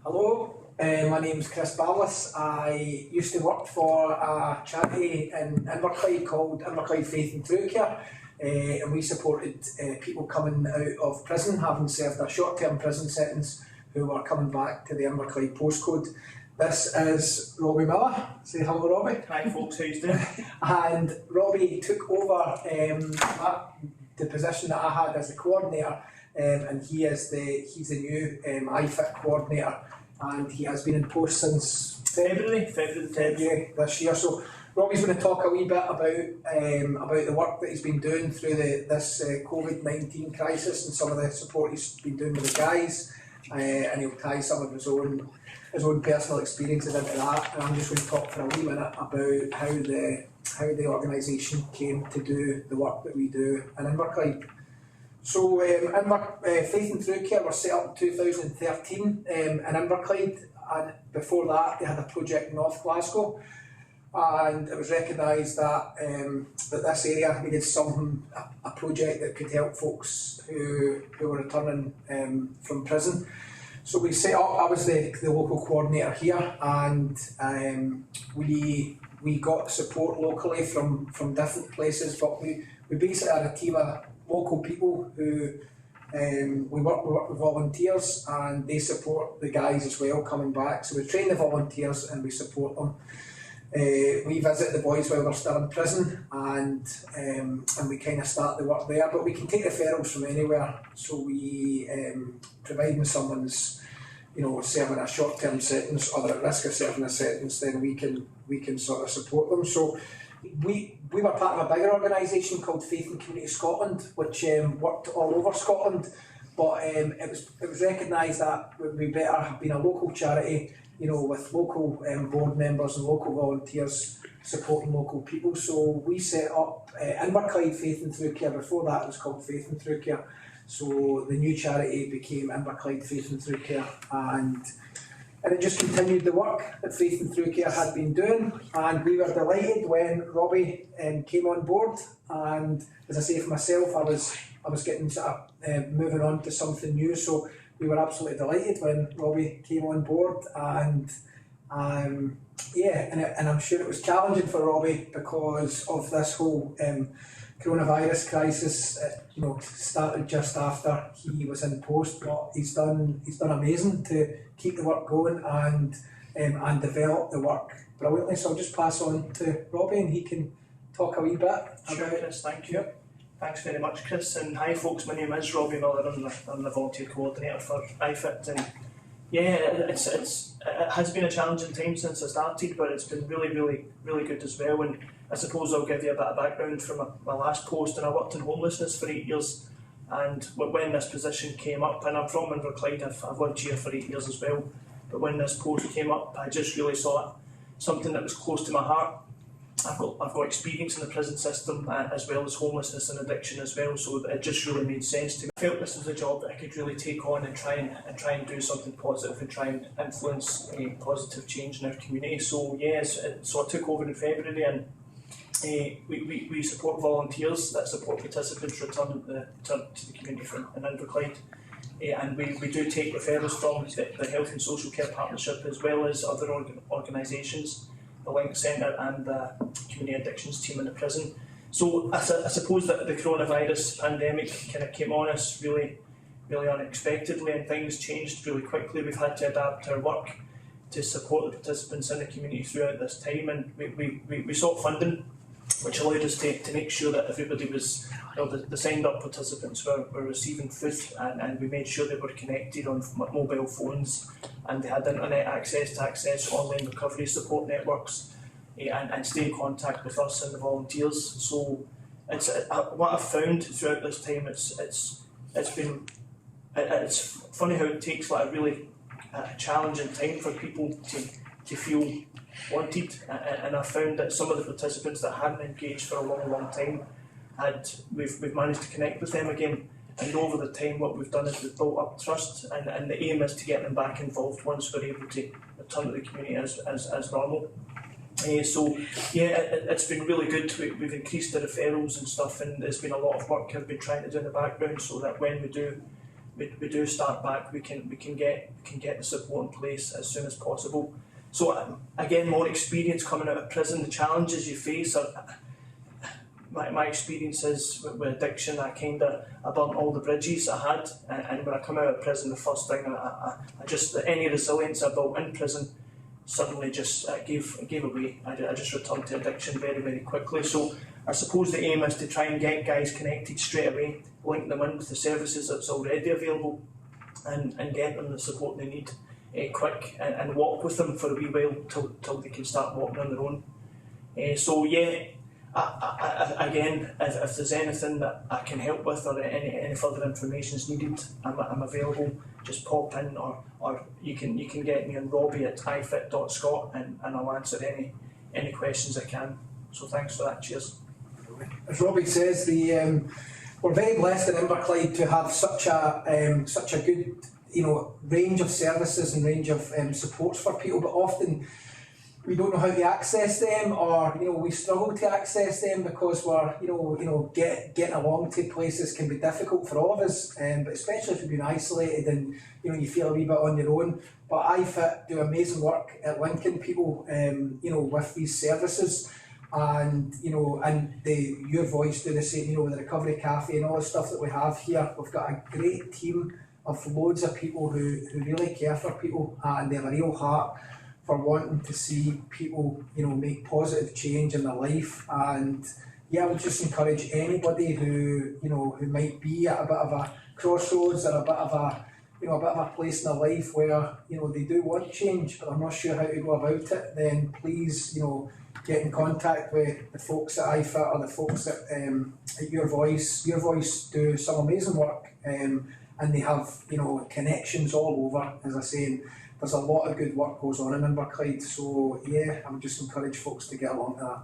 Hello, my name's Chris Ballas. I used to work for a charity in Inverclyde called Inverclyde Faith and Throughcare, and we supported people coming out of prison, having served a short-term prison sentence, who were coming back to the Inverclyde postcode. This is Robbie Miller. Say hello, Robbie. Hi folks, how you doing? And Robbie took over the position that I had as the coordinator, and he's the new I FiT coordinator, and he has been in post since February the 10th. This year. So Robbie's going to talk a wee bit about the work that he's been doing through this COVID-19 crisis and some of the support he's been doing with the guys, and he'll tie some of his own personal experiences into that. And I'm just going to talk for a wee minute about how the organisation came to do the work that we do in Inverclyde. So Faith and Throughcare was set up in 2013 in Inverclyde, and before that they had a project in North Glasgow, and it was recognised that this area needed a project that could help folks who were returning from prison. So we set up, I was the local coordinator here, and we got support locally from different places, but we basically had a team of local people who we work with volunteers, and they support the guys as well coming back. So we train the volunteers and we support them. We visit the boys while they're still in prison, and we kind of start the work there. But we can take referrals from anywhere. So we providing someone's serving a short-term sentence or they're at risk of serving a sentence, then we can sort of support them. So we were part of a bigger organisation called Faith and Community Scotland, which worked all over Scotland, but it was recognised that it would be better have been a local charity, with local board members and local volunteers supporting local people. So we set up Inverclyde Faith and Throughcare. Before that it was called Faith and Throughcare. So the new charity became Inverclyde Faith and Throughcare, and it just continued the work that Faith and Throughcare had been doing. And we were delighted when Robbie came on board. And as I say, for myself, I was getting sort of moving on to something new. So we were absolutely delighted when Robbie came on board. And and I'm sure it was challenging for Robbie because of this whole coronavirus crisis. Started just after he was in post, but he's done amazing to keep the work going and develop the work brilliantly. So I'll just pass on to Robbie and he can talk a wee bit. Sure, Chris, thank you. Thanks very much, Chris. And hi folks, my name is Robbie Miller. I'm the volunteer coordinator for I FiT, and it has been a challenging time since I started, but it's been really, really, really good as well. And I suppose I'll give you a bit of background from my last post, and I worked in homelessness for 8 years. And when this position came up, and I'm from Inverclyde, I've lived here for 8 years as well, but when this post came up, I just really saw it something that was close to my heart. I've got experience in the prison system as well as homelessness and addiction as well, so it just really made sense to me. I felt this was a job that I could really take on and try and do something positive and try and influence a positive change in our community. So so I took over in February, and we support volunteers that support participants returning to the community in Inverclyde. And we do take referrals from the Health and Social Care Partnership as well as other organisations, the Link Centre and the Community Addictions team in the prison. So I suppose that the coronavirus pandemic kind of came on us really, really unexpectedly, and things changed really quickly. We've had to adapt our work to support the participants in the community throughout this time, and we sought funding, which allowed us to make sure that everybody was, the signed up participants were receiving food, and we made sure they were connected on mobile phones, and they had internet access to access online recovery support networks, and stay in contact with us and the volunteers. So what I've found throughout this time, it's funny how it takes like a really challenging time for people to feel wanted, and I found that some of the participants that hadn't engaged for a long time we've managed to connect with them again, and over the time what we've done is we've built up trust, and the aim is to get them back involved once we're able to return to the community as normal. It's been really good. We've increased the referrals and stuff, and there's been a lot of work I've been trying to do in the background so that when we do we do start back, we can get the support in place as soon as possible. So again, more experience coming out of prison, the challenges you face are. My experiences with addiction, I burnt all the bridges I had, and when I come out of prison, the first thing I just, any resilience I built in prison suddenly just gave away. I just returned to addiction very, very quickly. So I suppose the aim is to try and get guys connected straight away, link them in with the services that's already available, and get them the support they need quick, and walk with them for a wee while till they can start walking on their own. So yeah. Again, if there's anything that I can help with, or any further information is needed, I'm available. Just pop in, or you can get me on Robbie at ifit.scot, and I'll answer any questions I can. So thanks for that. Cheers. As Robbie says, we're very blessed in Inverclyde to have such a good range of services and range of supports for people, but often we don't know how to access them, or we struggle to access them because we're getting along to places can be difficult for all of us, but especially if you've been isolated and you feel a wee bit on your own. But I FiT do amazing work at linking people with these services, and Your Voice do the same, with the Recovery Cafe and all the stuff that we have here. We've got a great team of loads of people who really care for people, and they have a real heart for wanting to see people, make positive change in their life. And yeah, I would just encourage anybody who might be at a bit of a crossroads, or a bit of a place in their life where they do want change, but I'm not sure how to go about it. Then please, get in contact with the folks at I FiT, or the folks at Your Voice. Your Voice do some amazing work, and they have connections all over. As I say, there's a lot of good work goes on in Inverclyde, so yeah, I would just encourage folks to get along to that.